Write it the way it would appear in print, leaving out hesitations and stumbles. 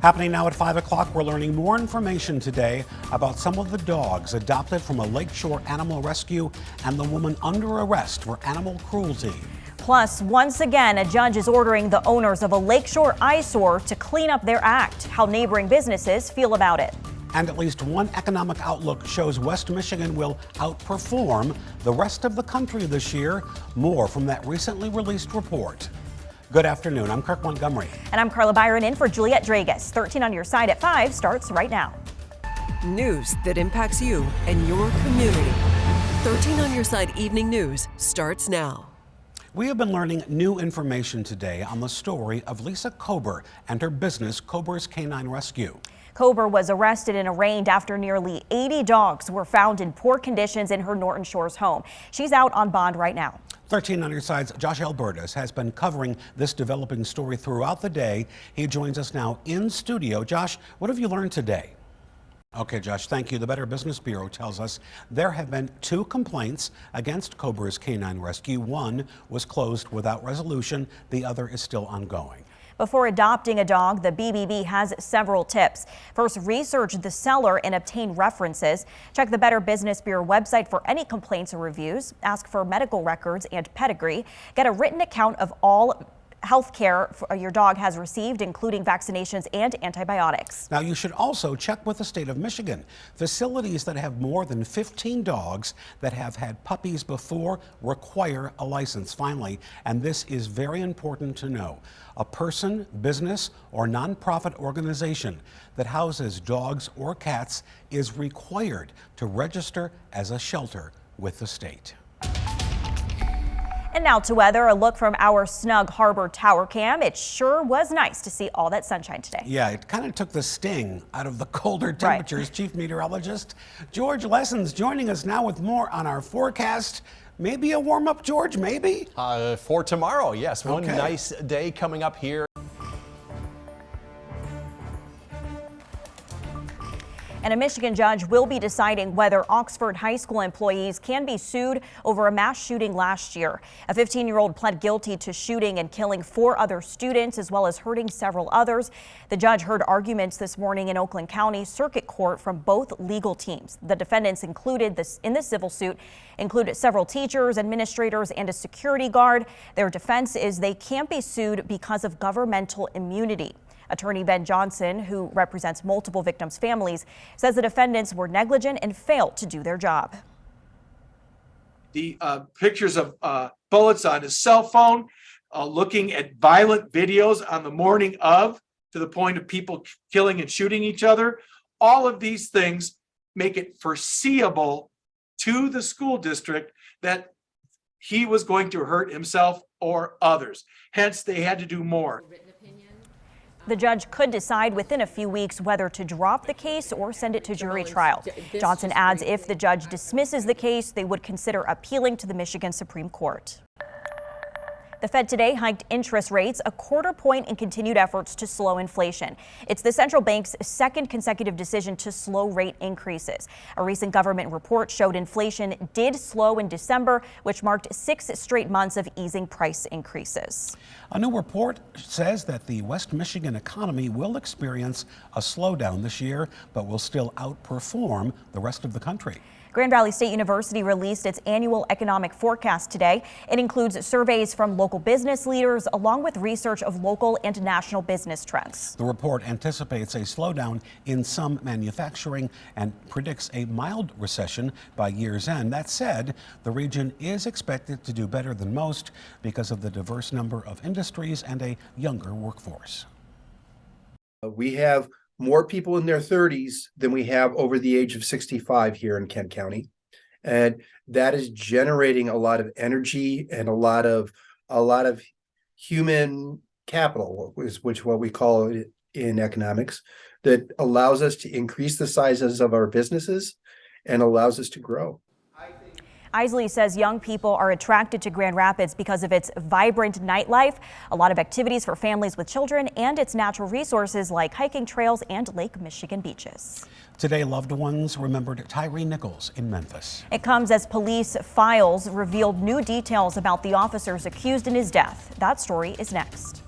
Happening now at 5 o'clock, we're learning more information today about some of the dogs adopted from a lakeshore animal rescue and the woman under arrest for animal cruelty. Plus, once again, a judge is ordering the owners of a lakeshore eyesore to clean up their act. How neighboring businesses feel about it. And at least one economic outlook shows West Michigan will outperform the rest of the country this year. More from that recently released report. Good afternoon. I'm Kirk Montgomery. And I'm Carla Bayron in for Juliet Dragus. 13 on your side at 5 starts right now. News that impacts you and your community. 13 on your side evening news starts now. We have been learning new information today on the story of Lisa Kober and her business, Kober's Canine Rescue. Kober was arrested and arraigned after nearly 80 dogs were found in poor conditions in her Norton Shores home. She's out on bond right now. 13 on your side's Josh Albertus has been covering this developing story throughout the day. He joins us now in studio. Josh, what have you learned today? Okay, Josh, thank you. The Better Business Bureau tells us there have been 2 complaints against Kober's Canine Rescue. One was closed without resolution. The other is still ongoing. Before adopting a dog, the BBB has several tips. First, research the seller and obtain references. Check the Better Business Bureau website for any complaints or reviews. Ask for medical records and pedigree. Get a written account of all health care your dog has received, including vaccinations and antibiotics. Now, you should also check with the state of Michigan. Facilities that have more than 15 dogs that have had puppies before require a license. Finally, and this is very important to know, a person, business, or nonprofit organization that houses dogs or cats is required to register as a shelter with the state. And now to weather, a look from our Snug Harbor Tower Cam. It sure was nice to see all that sunshine today. Yeah, it kind of took the sting out of the colder temperatures. Right. Chief Meteorologist George Lessons joining us now with more on our forecast. Maybe a warm-up, George, maybe? For tomorrow, yes. One nice day coming up here. And a Michigan judge will be deciding whether Oxford High School employees can be sued over a mass shooting last year. A 15-year-old pled guilty to shooting and killing 4 other students as well as hurting several others. The judge heard arguments this morning in Oakland County Circuit Court from both legal teams. The defendants included in the civil suit included several teachers, administrators, and a security guard. Their defense is they can't be sued because of governmental immunity. Attorney Ben Johnson, who represents multiple victims' families, says the defendants were negligent and failed to do their job. The pictures of bullets on his cell phone, looking at violent videos on the morning of, to the point of people killing and shooting each other. All of these things make it foreseeable to the school district that he was going to hurt himself or others. Hence, they had to do more. The judge could decide within a few weeks whether to drop the case or send it to jury trial. Johnson adds if the judge dismisses the case, they would consider appealing to the Michigan Supreme Court. The Fed today hiked interest rates a 1/4 point in continued efforts to slow inflation. It's the central bank's second consecutive decision to slow rate increases. A recent government report showed inflation did slow in December, which marked 6 straight months of easing price increases. A new report says that the West Michigan economy will experience a slowdown this year, but will still outperform the rest of the country. Grand Valley State University released its annual economic forecast today. It includes surveys from local business leaders along with research of local and national business trends. The report anticipates a slowdown in some manufacturing and predicts a mild recession by year's end. That said, the region is expected to do better than most because of the diverse number of industries and a younger workforce. We have more people in their 30s than we have over the age of 65 here in Kent County. And that is generating a lot of energy and a lot of human capital, which what we call it in economics, that allows us to increase the sizes of our businesses and allows us to grow. Isley says young people are attracted to Grand Rapids because of its vibrant nightlife, a lot of activities for families with children, and its natural resources like hiking trails and Lake Michigan beaches. Today, loved ones remembered Tyree Nichols in Memphis. It comes as police files revealed new details about the officers accused in his death. That story is next.